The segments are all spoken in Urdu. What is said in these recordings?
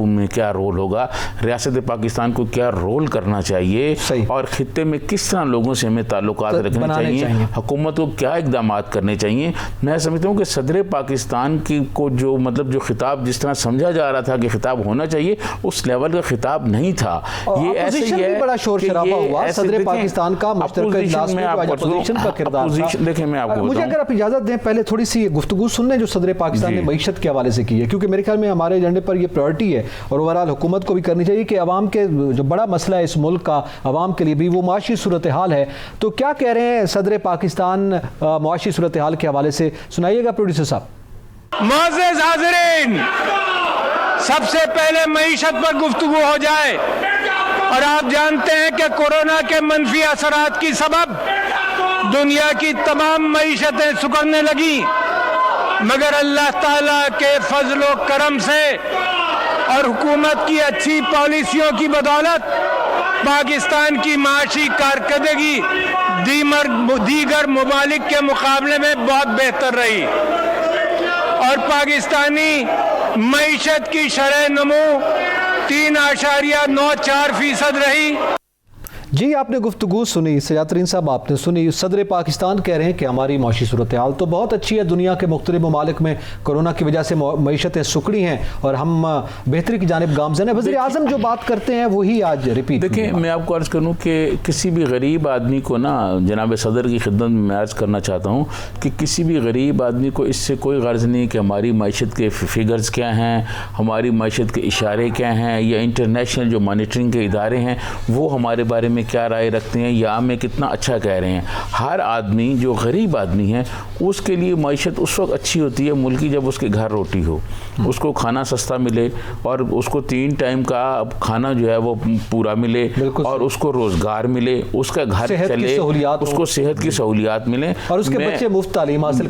میں کیا رول ہوگا, ریاست پاکستان کو کیا رول کرنا چاہیے, اور خطے میں کس طرح لوگوں سے ہمیں تعلقات رکھنے چاہیے, حکومت کو کیا اقدامات کرنے چاہیے. میں سمجھتا ہوں کہ صدر پاکستان کو جو مطلب جو خطاب جس طرح سمجھا جا رہا تھا کہ خطاب ہونا چاہیے, اس لیول کا خطاب نہیں تھا. یہ ایسے ہی ہے بڑا شور شرابہ ہوا صدر پاکستان کا مشترکہ اجلاس میں اپوزیشن کا کردار تھا. دیکھیں میں آپ کو مجھے اگر آپ اجازت دیں پہلے تھوڑی سی گفتگو سننے جو صدر پاکستان نے معیشت کے حوالے سے کی ہے, کیونکہ میرے خیال میں ہمارے ایجنڈے پر یہ پرائرٹی ہے اور اوورال حکومت کو بھی کرنی چاہیے کہ عوام کے جو بڑا مسئلہ ہے اس ملک کا, عوام کے لیے بھی وہ معاشی صورتحال ہے. تو کیا کہہ رہے ہیں صدر پاکستان معاشی صورتحال کے حوالے سے, سنائیے گا پروڈیوسر صاحب. معزز حاضرین, سب سے پہلے معیشت پر گفتگو ہو جائے. اور آپ جانتے ہیں کہ کورونا کے منفی اثرات کی سبب دنیا کی تمام معیشتیں سکڑنے لگیں, مگر اللہ تعالیٰ کے فضل و کرم سے اور حکومت کی اچھی پالیسیوں کی بدولت پاکستان کی معاشی کارکردگی دیگر ممالک کے مقابلے میں بہت بہتر رہی, اور پاکستانی معیشت کی شرح نمو 3.94% رہی. جی آپ نے گفتگو سنی, سجاد ترین صاحب آپ نے سنی. صدر پاکستان کہہ رہے ہیں کہ ہماری معاشی صورتحال تو بہت اچھی ہے, دنیا کے مختلف ممالک میں کورونا کی وجہ سے معیشتیں سکڑی ہیں اور ہم بہتری کی جانب گامزن ہیں. وزیر اعظم جو بات کرتے ہیں وہی آج ریپیٹ. دیکھیں میں آپ کو عرض کروں کہ کسی بھی غریب آدمی کو نا, جناب صدر کی خدمت میں عرض کرنا چاہتا ہوں کہ کسی بھی غریب آدمی کو اس سے کوئی غرض نہیں کہ ہماری معیشت کے فگرز کیا ہیں, ہماری معیشت کے اشارے کیا ہیں, یا انٹرنیشنل جو مانیٹرنگ کے ادارے ہیں وہ ہمارے بارے میں کیا رائے رکھتے ہیں یا ہمیں کتنا اچھا کہہ رہے ہیں. ہر آدمی جو غریب آدمی ہے اس کے لیے معیشت اس وقت اچھی ہوتی ہے ملکی جب اس کے گھر روٹی ہو, اس کو کھانا سستا ملے اور اس کو 3 ٹائم کا کھانا جو ہے وہ پورا ملے, اور اس کو روزگار ملے, اس کا گھر چلے, اس کو صحت کی سہولیات ملیں, اور اس کے بچے مفت تعلیم حاصل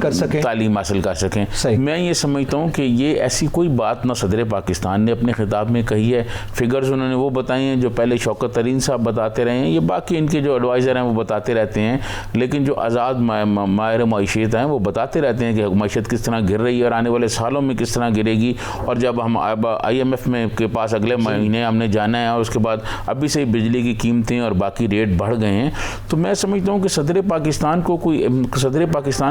کر سکیں. میں یہ سمجھتا ہوں کہ یہ ایسی کوئی بات نہ صدر پاکستان نے اپنے خطاب میں کہی ہے. فگرز انہوں نے وہ بتائی ہیں جو پہلے شوکت ترین صاحب بتاتے رہے ہیں, یہ باقی ان کے جو ایڈوائزر ہیں وہ بتاتے رہتے ہیں, لیکن جو آزاد ماہر معیشت ہیں وہ بتاتے رہتے ہیں کہ معیشت کس طرح گر رہی ہے اور آنے والے سالوں میں کس طرح گرے گی. اور جب ہم IMF میں کے پاس اگلے مہینے ہم نے جانا ہے اور اس کے بعد ابھی سے بجلی کی قیمتیں اور باقی ریٹ بڑھ گئے ہیں, تو میں سمجھتا ہوں کہ صدر پاکستان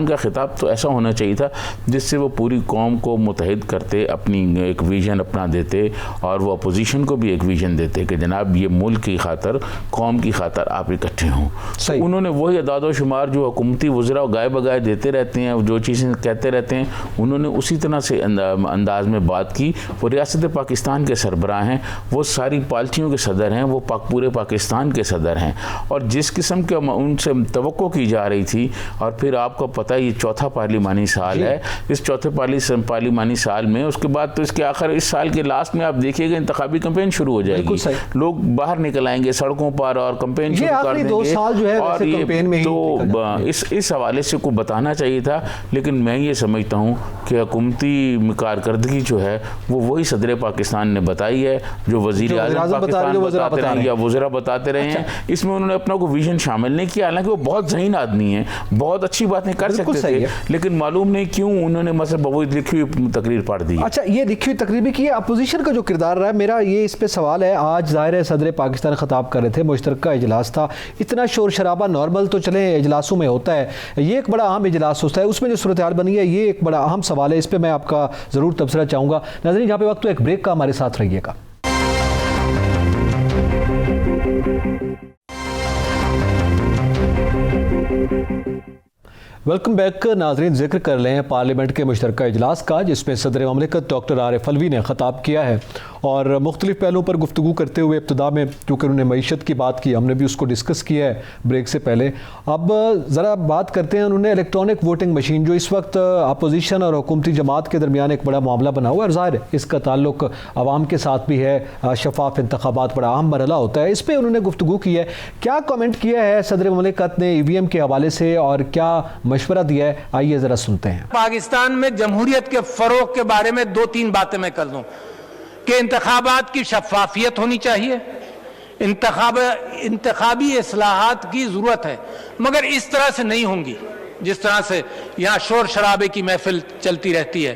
کا خطاب تو ایسا ہونا چاہیے تھا جس سے وہ پوری قوم کو متحد کرتے, اپنی ایک ویژن اپنا دیتے, اور وہ اپوزیشن کو بھی ایک ویژن دیتے کہ جناب یہ ملک کی خاطر, قوم کی خاطر آپ اکٹھے ہوں. انہوں نے وہی اعداد و شمار جو حکومتی وزراء گائے بگائے دیتے رہتے ہیں, جو چیزیں کہتے رہتے ہیں, انہوں نے اسی طرح سے انداز میں بات کی. وہ ریاست پاکستان کے سربراہ ہیں, وہ ساری پارٹیوں کے صدر ہیں, وہ پورے پاکستان کے صدر ہیں, اور جس قسم کے ان سے توقع کی جا رہی تھی. اور پھر آپ کو پتہ ہے یہ چوتھا پارلیمانی سال ہے, اس چوتھے پارلیمانی سال میں اس کے بعد تو اس کے آخر اس سال کے لاسٹ میں آپ دیکھیے گا انتخابی کمپین شروع ہو جائے گی, لوگ باہر نکل آئیں گے سڑکوں پر اور کمپین شروع کر دیں گے. اور یہ تو اس حوالے سے کو بتانا چاہیے تھا, لیکن میں یہ سمجھتا ہوں کہ حکومتی کارکردگی جو ہے وہ وہی صدر پاکستان نے بتائی ہے جو وزیر اعظم پاکستان بتاتے رہے ہیں یا وزراء بتاتے رہے ہیں. اس میں انہوں نے اپنا کوئی ویژن شامل نہیں کیا, حالانکہ وہ بہت ذہین آدمی ہیں, بہت اچھی باتیں کر سکتے تھے, لیکن معلوم نہیں کیوں انہوں نے مثلا وہ لکھی ہوئی تقریر پڑھ دی. اچھا, یہ لکھی ہوئی تقریر بھی کی ہے. اپوزیشن کا جو کردار رہا ہے, میرا یہ اس پہ سوال ہے. آج ظاہر ہے صدر پاکستان خطاب کر رہے تھے, مشترکہ اجلاس تھا, اتنا شور شرابہ نارمل تو چلیں اجلاسوں میں ہوتا ہے, یہ ایک بڑا اہم اجلاس ہوتا ہے, اس میں جو صورتحال بنی ہے یہ ایک بڑا اہم سوال ہے, اس پہ میں آپ کا ضرور تبصرہ چاہوں گا. ناظرین جہاں پہ وقت تو ایک بریک کا, ہمارے ساتھ رہیے گا. Welcome back. ناظرین ذکر کر لیں پارلیمنٹ کے مشترکہ اجلاس کا, جس میں صدر مملکت ڈاکٹر عارف علوی نے خطاب کیا ہے, اور مختلف پہلوؤں پر گفتگو کرتے ہوئے ابتدا میں کیونکہ انہوں نے معیشت کی بات کی, ہم نے بھی اس کو ڈسکس کیا ہے بریک سے پہلے. اب ذرا بات کرتے ہیں, انہوں نے الیکٹرانک ووٹنگ مشین جو اس وقت اپوزیشن اور حکومتی جماعت کے درمیان ایک بڑا معاملہ بنا ہوا ہے, اور ظاہر ہے اس کا تعلق عوام کے ساتھ بھی ہے, شفاف انتخابات بڑا اہم مرحلہ ہوتا ہے, اس پہ انہوں نے گفتگو کی ہے. کیا کامنٹ کیا ہے صدر مملکت نے EVM کے حوالے سے اور کیا مشورہ دیا ہے, آئیے ذرا سنتے ہیں. پاکستان میں جمہوریت کے فروغ کے بارے میں 2-3 باتیں میں کر دوں کہ انتخابات کی شفافیت ہونی چاہیے, انتخابی اصلاحات کی ضرورت ہے, مگر اس طرح سے نہیں ہوں گی جس طرح سے یہاں شور شرابے کی محفل چلتی رہتی ہے.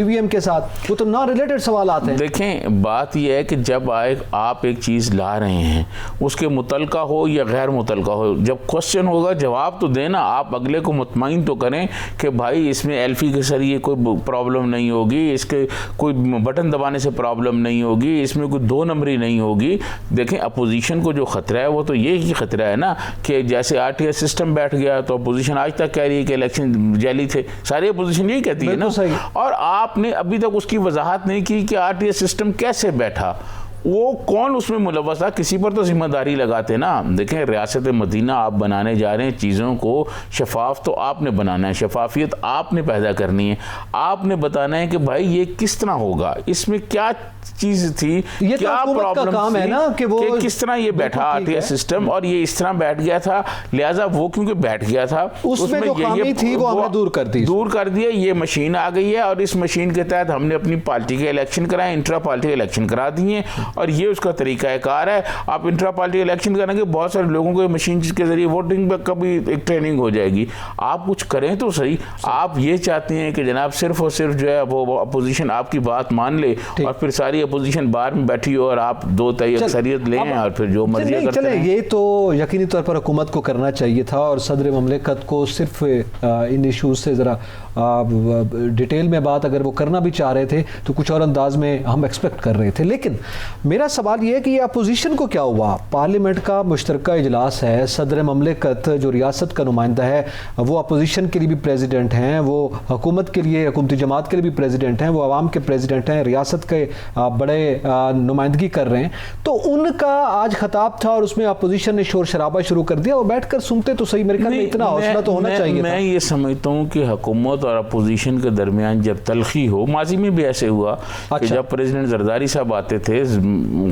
EVM کے ساتھ, وہ تو نان ریلیٹڈ سوالات ہیں. دیکھیں بات یہ ہے کہ جب آپ ایک چیز لا رہے ہیں اس کے متعلقہ ہو یا غیر متعلقہ ہو, جب کوشچن ہوگا جواب تو دینا, آپ اگلے کو مطمئن تو کریں کہ بھائی اس میں ایلفی کے ذریعے کوئی پرابلم نہیں ہوگی, اس کے کوئی بٹن دبانے سے پرابلم نہیں ہوگی, اس میں کوئی 2 نمبری نہیں ہوگی. دیکھیں اپوزیشن کو جو خطرہ ہے وہ تو یہی خطرہ ہے نا کہ جیسے RTI سسٹم بیٹھ گیا تو اپوزیشن آج تک کہہ رہی ہے کہ الیکشن جعلی تھے, ساری اپوزیشن یہی کہتی ہے نا. اور آپ نے ابھی تک اس کی وضاحت نہیں کی کہ RTI سسٹم کیسے بیٹھا, وہ کون اس میں ملوث تھا, کسی پر تو ذمہ داری لگاتے نا. دیکھیں ریاست مدینہ آپ بنانے جا رہے ہیں, چیزوں کو شفاف تو آپ نے بنانا ہے, شفافیت آپ نے پیدا کرنی ہے, آپ نے بتانا ہے کہ بھائی یہ کس طرح ہوگا, اس میں کیا چیز تھی, کیا پرابلم تھی, کہ کس طرح یہ بیٹھا RTI سسٹم, اور یہ اس طرح بیٹھ گیا تھا, لہٰذا وہ کیونکہ بیٹھ گیا تھا اس میں جو خامی تھی وہ ہم نے دور کر دی. یہ مشین آ گئی ہے اور اس مشین کے تحت ہم نے اپنی پارٹی کے الیکشن کرائے, انٹرا پارٹی الیکشن کرا دیے, اور یہ اس کا طریقہ کار ہے. آپ انٹرا پارٹی الیکشن کریں گے, بہت سارے لوگوں کو مشین کے ذریعے ووٹنگ پہ کبھی ایک ٹریننگ ہو جائے گی. آپ کچھ کریں تو صحیح. آپ یہ چاہتے ہیں کہ جناب صرف اور صرف جو ہے وہ اپوزیشن آپ کی بات مان لے اور پھر ساری اپوزیشن باہر میں بیٹھی ہو اور آپ 2 تہائی اکثریت لیں اور پھر جو مرضی کرتے ہیں. یہ تو یقینی طور پر حکومت کو کرنا چاہیے تھا, اور صدر مملکت کو صرف ان ایشوز سے ذرا ڈیٹیل میں بات اگر وہ کرنا بھی چاہ رہے تھے تو کچھ اور انداز میں ہم ایکسپیکٹ کر رہے تھے. لیکن میرا سوال یہ ہے کہ یہ اپوزیشن کو کیا ہوا, پارلیمنٹ کا مشترکہ اجلاس ہے, صدر مملکت جو ریاست کا نمائندہ ہے وہ اپوزیشن کے لیے بھی پریزیڈنٹ ہیں, وہ حکومت کے لیے حکومتی جماعت کے لیے بھی پریزیڈنٹ ہیں, وہ عوام کے پریزیڈنٹ ہیں, ریاست کے بڑے نمائندگی کر رہے ہیں, تو ان کا آج خطاب تھا اور اس میں اپوزیشن نے شور شرابہ شروع کر دیا. وہ بیٹھ کر سنتے تو صحیح, میرے خیال میں اتنا حوصلہ تو ہونا چاہیے تھا. میں یہ سمجھتا ہوں کہ حکومت اور اپوزیشن کے درمیان جب تلخی ہو, ماضی میں بھی ایسے ہوا کہ جب پریزیڈنٹ زرداری صاحب آتے تھے,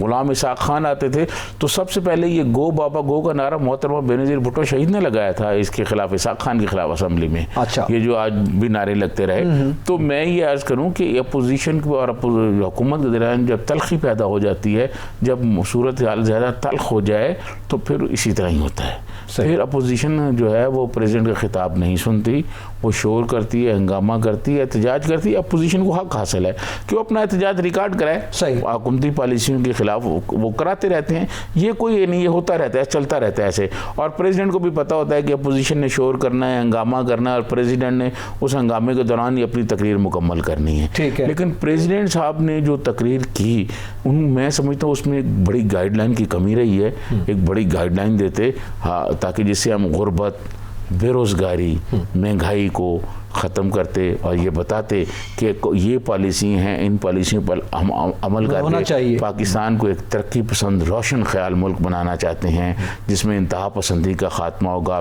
غلام اسحاق خان آتے تھے, تو سب سے پہلے یہ گو بابا گو کا نعرہ محترمہ بینظیر بھٹو شہید نے لگایا تھا اس کے خلاف, اسحاق خان کے خلاف اسمبلی میں. یہ جو آج بھی نعرے لگتے رہے. تو میں یہ عرض کروں کہ اپوزیشن اور حکومت کے درمیان جب تلخی پیدا ہو جاتی ہے, جب صورتحال زیادہ تلخ ہو جائے تو پھر اسی طرح ہی ہوتا ہے. پھر اپوزیشن جو ہے وہ پریزیڈنٹ کا خطاب نہیں سنتی, وہ شور کرتی ہے, ہنگامہ کرتی ہے, احتجاج کرتی ہے. اپوزیشن کو حق حاصل ہے کہ وہ اپنا احتجاج ریکارڈ کرائے, حکومتی پالیسیوں کے خلاف وہ کراتے رہتے ہیں. یہ کوئی نہیں, یہ ہوتا رہتا ہے, چلتا رہتا ہے ایسے. اور پریزیڈنٹ کو بھی پتہ ہوتا ہے کہ اپوزیشن نے شور کرنا ہے, ہنگامہ کرنا ہے, اور پریزیڈنٹ نے اس ہنگامے کے دوران ہی اپنی تقریر مکمل کرنی ہے. لیکن پریزیڈنٹ صاحب نے جو تقریر کی, میں سمجھتا ہوں اس میں ایک بڑی گائیڈ لائن کی کمی رہی ہے. ایک بڑی گائیڈ لائن دیتے تاکہ جس سے ہم غربت, بے روزگاری, مہنگائی کو ختم کرتے اور یہ بتاتے کہ یہ پالیسی ہیں, ان پالیسیوں پر ہم عمل کرتے پاکستان کو ایک ترقی پسند روشن خیال ملک بنانا چاہتے ہیں جس میں انتہا پسندی کا خاتمہ ہوگا,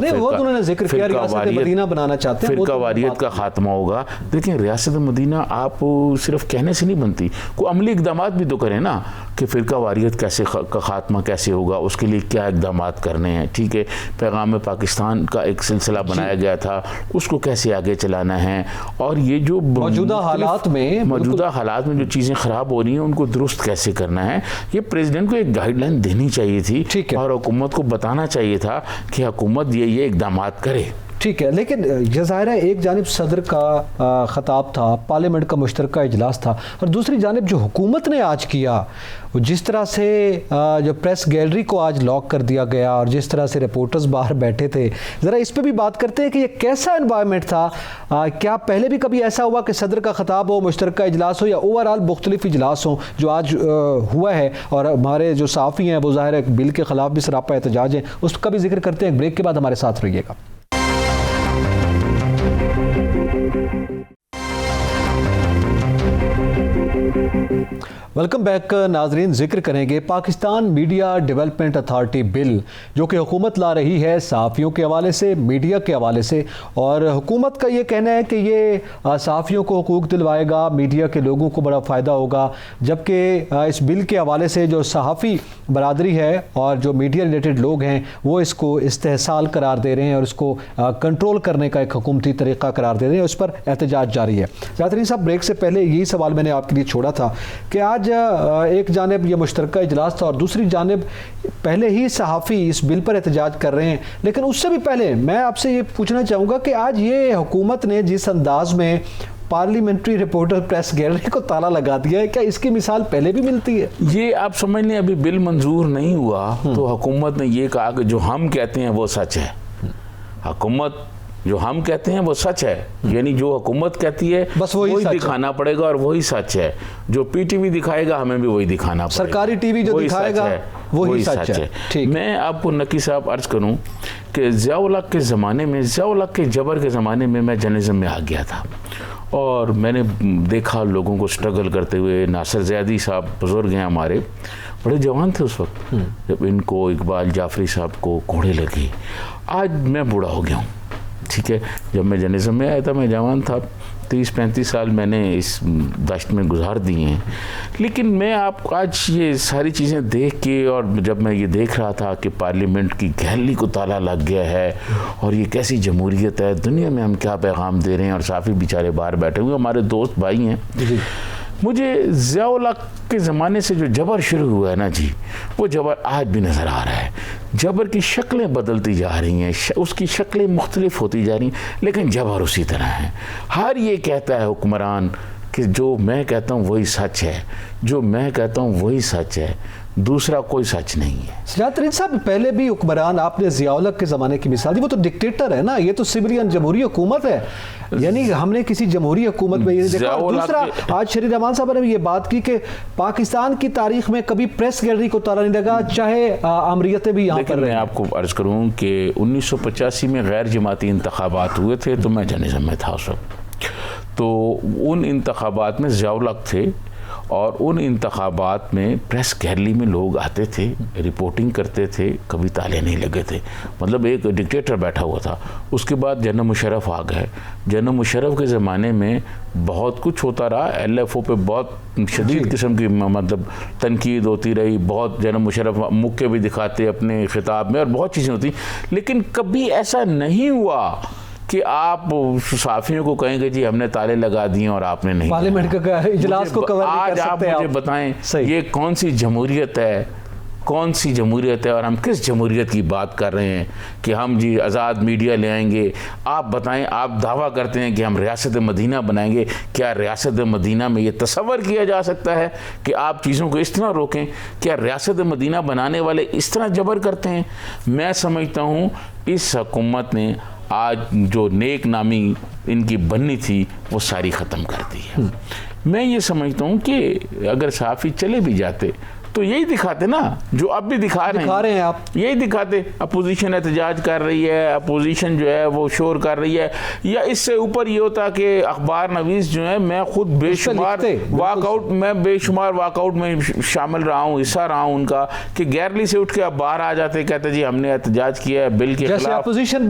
فرقہ واریت کا خاتمہ ہوگا. دیکھیں ریاست مدینہ آپ صرف کہنے سے نہیں بنتی, کوئی عملی اقدامات بھی تو کریں نا کہ فرقہ واریت کیسے کا خاتمہ کیسے ہوگا, اس کے لیے کیا اقدامات کرنے ہیں. ٹھیک ہے, پیغام پاکستان کا ایک سلسلہ بنایا گیا تھا, اس کو کیسے آگے چلانا ہے, اور یہ جو موجودہ حالات میں جو چیزیں خراب ہو رہی ہیں ان کو درست کیسے کرنا ہے. یہ پریزیڈنٹ کو ایک گائیڈ لائن دینی چاہیے تھی اور حکومت کو بتانا چاہیے تھا کہ حکومت یہ اقدامات کرے. ٹھیک ہے, لیکن یہ ظاہر ہے ایک جانب صدر کا خطاب تھا, پارلیمنٹ کا مشترکہ اجلاس تھا, اور دوسری جانب جو حکومت نے آج کیا, جس طرح سے جو پریس گیلری کو آج لاک کر دیا گیا اور جس طرح سے رپورٹرز باہر بیٹھے تھے, ذرا اس پہ بھی بات کرتے ہیں کہ یہ کیسا انوائرمنٹ تھا. کیا پہلے بھی کبھی ایسا ہوا کہ صدر کا خطاب ہو, مشترکہ اجلاس ہو, یا اوورآل مختلف اجلاس ہوں جو آج ہوا ہے, اور ہمارے جو صحافی ہیں وہ ظاہر ہے بل کے خلاف بھی سراپا احتجاج ہیں, اس کا بھی ذکر کرتے ہیں. بریک کے بعد ہمارے ساتھ رہیے گا. ویلکم بیک ناظرین. ذکر کریں گے پاکستان میڈیا ڈیولپمنٹ اتھارٹی بل جو کہ حکومت لا رہی ہے صحافیوں کے حوالے سے, میڈیا کے حوالے سے, اور حکومت کا یہ کہنا ہے کہ یہ صحافیوں کو حقوق دلوائے گا, میڈیا کے لوگوں کو بڑا فائدہ ہوگا, جبکہ اس بل کے حوالے سے جو صحافی برادری ہے اور جو میڈیا ریلیٹڈ لوگ ہیں وہ اس کو استحصال قرار دے رہے ہیں اور اس کو کنٹرول کرنے کا ایک حکومتی طریقہ قرار دے رہے ہیں. اس پر احتجاج جاری ہے. زیادہ صاحب, بریک سے پہلے یہی سوال میں نے آپ کے لیے چھوڑا تھا کہ آج آج ایک جانب یہ مشترکہ اجلاس تھا اور دوسری جانب پہلے ہی صحافی اس بل پر احتجاج کر رہے ہیں، لیکن اس سے بھی پہلے میں آپ سے یہ پوچھنا چاہوں گا کہ آج یہ حکومت نے جس انداز میں پارلیمنٹری رپورٹر پریس گیلری کو تالا لگا دیا ہے، کیا اس کی مثال پہلے بھی ملتی ہے؟ یہ آپ سمجھ لیں ابھی بل منظور نہیں ہوا تو حکومت نے یہ کہا کہ جو ہم کہتے ہیں وہ سچ ہے. حکومت جو ہم کہتے ہیں وہ سچ ہے، یعنی جو حکومت کہتی ہے بس وہی دکھانا پڑے گا اور وہی سچ ہے. جو پی ٹی وی دکھائے گا ہمیں بھی وہی دکھانا پڑے گا. سرکاری ٹی وی جو دکھائے گا وہی سچ ہے. میں آپ کو نقی صاحب عرض کروں کہ ضیاء الحق کے زمانے میں، ضیاء الحق کے جبر کے زمانے میں جرنلزم میں آ گیا تھا اور میں نے دیکھا لوگوں کو سٹرگل کرتے ہوئے. ناصر زیادی صاحب بزرگ ہیں ہمارے، بڑے جوان تھے اس وقت جب ان کو اقبال جعفری صاحب کو کوڑے لگے. آج میں بوڑھا ہو گیا ہوں، ٹھیک ہے. جب میں جرنلزم میں آیا تھا میں جوان تھا، 30-35 سال میں نے اس دشت میں گزار دیے ہیں. لیکن میں آپ آج یہ ساری چیزیں دیکھ کے، اور جب میں یہ دیکھ رہا تھا کہ پارلیمنٹ کی گہلی کو تالا لگ گیا ہے اور یہ کیسی جمہوریت ہے، دنیا میں ہم کیا پیغام دے رہے ہیں، اور صحافی بیچارے باہر بیٹھے ہوئے ہمارے دوست بھائی ہیں. مجھے ضیاء الحق کے زمانے سے جو جبر شروع ہوا ہے نا جی، وہ جبر آج بھی نظر آ رہا ہے. جبر کی شکلیں بدلتی جا رہی ہیں، اس کی شکلیں مختلف ہوتی جا رہی ہیں، لیکن جبر اسی طرح ہے. ہر یہ کہتا ہے حکمران کہ جو میں کہتا ہوں وہی سچ ہے، جو میں کہتا ہوں وہی سچ ہے، دوسرا کوئی سچ نہیں ہے. سجاد ترین صاحب، پہلے بھی حکمران، آپ نے ضیاء الحق کے زمانے کی مثال دی، وہ تو ڈکٹیٹر ہے نا، یہ تو سویلین جمہوری حکومت ہے، یعنی ہم نے کسی جمہوری حکومت میں یہ دیکھا. اور دوسرا، آج شری رحمان صاحب نے بھی یہ بات کی کہ پاکستان کی تاریخ میں کبھی پریس گیلری کو تالا نہیں لگا، چاہے آمریتیں بھی یہاں پر. میں آپ کو عرض کروں کہ 1985 میں غیر جماعتی انتخابات ہوئے تھے تو میں جرنلزم میں تھا اس وقت. تو ان انتخابات میں ضیاء الحق تھے اور ان انتخابات میں پریس گیلری میں لوگ آتے تھے، رپورٹنگ کرتے تھے، کبھی تالے نہیں لگے تھے. مطلب ایک ڈکٹیٹر بیٹھا ہوا تھا. اس کے بعد جنرل مشرف آ گئے. جنرل مشرف کے زمانے میں بہت کچھ ہوتا رہا. ایل ایف او پہ بہت شدید قسم کی مطلب تنقید ہوتی رہی. بہت جنرل مشرف مکے بھی دکھاتے اپنے خطاب میں اور بہت چیزیں ہوتی، لیکن کبھی ایسا نہیں ہوا کہ آپ صحافیوں کو کہیں گے جی ہم نے تالے لگا دیے اور آپ نے نہیں. پارلیمنٹ کا اجلاس کو کور نہیں کر سکتے. آج آپ مجھے بتائیں یہ کون سی جمہوریت ہے، کون سی جمہوریت ہے، اور ہم کس جمہوریت کی بات کر رہے ہیں کہ ہم جی آزاد میڈیا لے آئیں گے. آپ بتائیں، آپ دعویٰ کرتے ہیں کہ ہم ریاست مدینہ بنائیں گے. کیا ریاست مدینہ میں یہ تصور کیا جا سکتا ہے کہ آپ چیزوں کو اس طرح روکیں؟ کیا ریاست مدینہ بنانے والے اس طرح جبر کرتے ہیں؟ میں سمجھتا ہوں اس حکومت نے آج جو نیک نامی ان کی بننی تھی وہ ساری ختم کر دی ہے. میں یہ سمجھتا ہوں کہ اگر صحافی چلے بھی جاتے تو یہی دکھاتے نا جو اب بھی دکھا رہے ہیں. آپ یہی دکھاتے. اپوزیشن احتجاج کر رہی ہے، اپوزیشن جو ہے وہ شور کر رہی ہے، یا اس سے اوپر یہ ہوتا کہ اخبار نویس جو ہے، میں خود بے شمار واک آؤٹ میں شامل رہا ہوں، حصہ رہا ہوں ان کا، کہ گیرلی سے اٹھ کے اب باہر آ جاتے، کہتے جی ہم نے احتجاج کیا ہے بل کے خلاف. جیسے اپوزیشن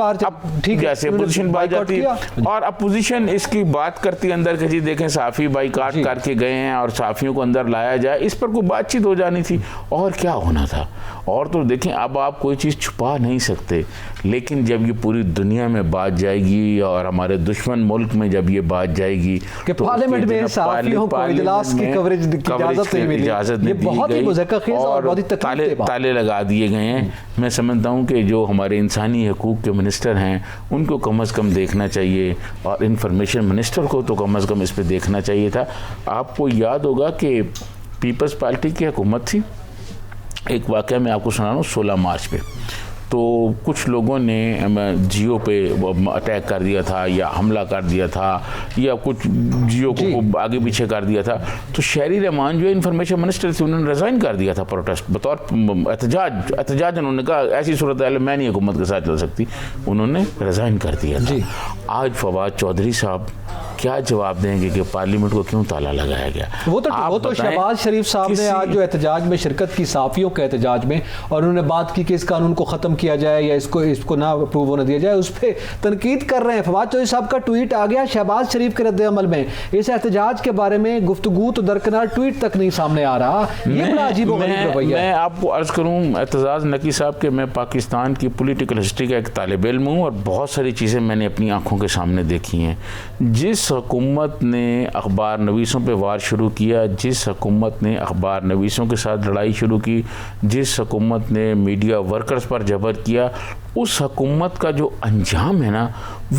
باہر جاتی ہے اور اپوزیشن اس کی بات کرتی اندر کہ جی دیکھیں صحافی بائیکاٹ کر کے گئے ہیں اور صحافیوں کو اندر لایا جائے. اس پر کوئی بات چیت ہو جانی تھی اور کیا ہونا تھا. اور تو دیکھیں اب آپ کوئی چیز چھپا نہیں سکتے، لیکن جب یہ پوری دنیا میں بات جائے گی اور ہمارے دشمن ملک میں جب یہ بات جائے گی کہ پارلیمنٹ میں صحافیوں کو اجلاس کی کوریج کی اجازت نہیں ملی، یہ بہت ہی مذکر خیز اور بہت ہی تکلیف دہ. تالے لگا دیے گئے ہیں. میں سمجھتا ہوں کہ جو ہمارے انسانی حقوق کے منسٹر ہیں ان کو کم از کم دیکھنا چاہیے، اور انفارمیشن منسٹر کو تو کم از کم اس پہ دیکھنا چاہیے تھا. آپ کو یاد ہوگا کہ پیپلز پارٹی کی حکومت تھی. ایک واقعہ میں آپ کو سنا رہا ہوں. 16 مارچ پہ تو کچھ لوگوں نے جیو پہ اٹیک کر دیا تھا یا حملہ کر دیا تھا یا کچھ جیو کو آگے پیچھے کر دیا تھا. تو شہری رحمان جو انفارمیشن منسٹر تھے انہوں نے ریزائن کر دیا تھا پروٹیسٹ بطور احتجاج. انہوں نے کہا ایسی صورتحال میں نہیں حکومت کے ساتھ چل سکتی. انہوں نے ریزائن کر دیا تھا. آج فواد چودھری صاحب کیا جواب دیں گے کہ پارلیمنٹ کو کیوں تالا لگایا گیا؟ وہ تو شہباز شریف صاحب نے آج جو احتجاج میں شرکت کی، صحافیوں کے احتجاج میں، اور انہوں نے بات کی کہ اس قانون کو ختم کیا جائے یا اس کو نہ اپروو ہونے دیا جائے، اس پہ تنقید کر رہے ہیں. فواد چودھری صاحب کا ٹویٹ آ گیا شہباز شریف کے رد عمل میں. اس احتجاج کے بارے میں گفتگو تو درکنار، ٹویٹ تک نہیں سامنے آ رہا. یہ بڑا عجیب و غریب رویہ ہے. میں آپ کو عرض کروں اعتزاز نقی صاحب کہ میں پاکستان کی پولیٹیکل ہسٹری کا ایک طالب علم ہوں اور بہت ساری چیزیں میں نے اپنی آنکھوں کے سامنے دیکھی ہیں. جس جس حکومت نے اخبار نویسوں پہ وار شروع کیا، جس حکومت نے اخبار نویسوں کے ساتھ لڑائی شروع کی، جس حکومت نے میڈیا ورکرز پر جبر کیا، اس حکومت کا جو انجام ہے نا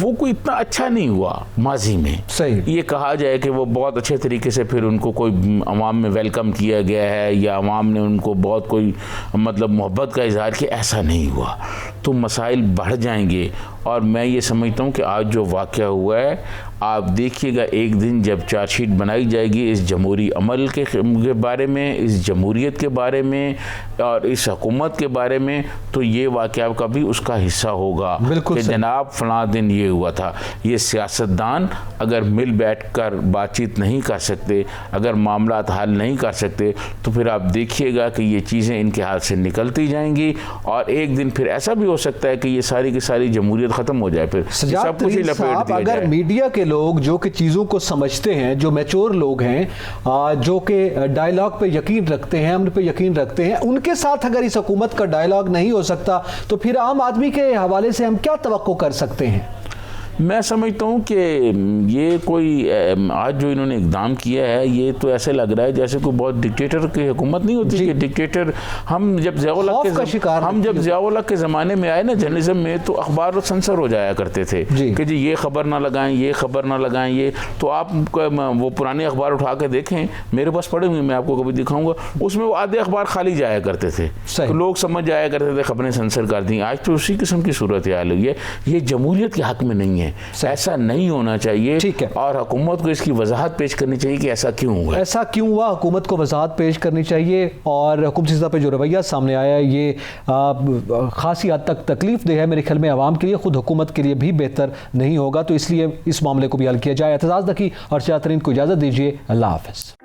وہ کوئی اتنا اچھا نہیں ہوا ماضی میں. صحیح. یہ کہا جائے کہ وہ بہت اچھے طریقے سے پھر ان کو کوئی عوام میں ویلکم کیا گیا ہے یا عوام نے ان کو بہت کوئی مطلب محبت کا اظہار کیا، ایسا نہیں ہوا. تو مسائل بڑھ جائیں گے. اور میں یہ سمجھتا ہوں کہ آج جو واقعہ ہوا ہے، آپ دیکھیے گا ایک دن جب چارج شیٹ بنائی جائے گی اس جمہوری عمل کے بارے میں، اس جمہوریت کے بارے میں اور اس حکومت کے بارے میں، تو یہ واقعہ کا بھی اس کا حصہ ہوگا کہ جناب فلاں دن یہ ہوا تھا. یہ سیاستدان اگر مل بیٹھ کر بات چیت نہیں کر سکتے، اگر معاملات حل نہیں کر سکتے، تو پھر آپ دیکھیے گا کہ یہ چیزیں ان کے ہاتھ سے نکلتی جائیں گی اور ایک دن پھر ایسا بھی ہو سکتا ہے کہ یہ ساری کی ساری جمہوریت ختم ہو جائے. پھر سب کچھ ہی لپیٹ دیا جائے. اگر میڈیا کے لوگ جو کہ چیزوں کو سمجھتے ہیں، جو میچور لوگ ہیں، جو کہ ڈائیلاگ پہ یقین رکھتے ہیں، امن پہ یقین رکھتے ہیں، ان کے ساتھ اگر اس حکومت کا ڈائیلاگ نہیں ہو سکتا تو پھر عام آدمی کے حوالے سے ہم کیا توقع کر سکتے ہیں؟ میں سمجھتا ہوں کہ یہ کوئی آج جو انہوں نے اقدام کیا ہے یہ تو ایسے لگ رہا ہے جیسے کوئی بہت ڈکٹیٹر کی حکومت نہیں ہوتی کہ ڈکٹیٹر. ہم جب ضیاء الحق کے زمانے میں آئے نا جرنلزم میں، تو اخبار سنسر ہو جایا کرتے تھے کہ جی یہ خبر نہ لگائیں، یہ خبر نہ لگائیں. یہ تو آپ وہ پرانے اخبار اٹھا کے دیکھیں، میرے پاس پڑے ہوئے، میں آپ کو کبھی دکھاؤں گا، اس میں وہ آدھے اخبار خالی جایا کرتے تھے. لوگ سمجھ جایا کرتے تھے خبریں سنسر کر دیں. آج تو اسی قسم کی صورتحال ہوئی ہے. یہ جمہوریت کے حق میں نہیں ہے، ایسا نہیں ہونا چاہیے. اور حکومت کو اس کی وضاحت پیش کرنی چاہیے کہ ایسا کیوں ہوا. ایسا کیوں ہوا، حکومت کو وضاحت پیش کرنی چاہیے. اور حکومتی سطح پہ جو رویہ سامنے آیا ہے یہ خاصی حد تک تکلیف دہ ہے میرے خیال میں عوام کے لیے، خود حکومت کے لیے بھی بہتر نہیں ہوگا. تو اس لیے اس معاملے کو بھی حل کیا جائے. اعتزاز نقی اور سجاد ترین کو اجازت دیجیے. اللہ حافظ.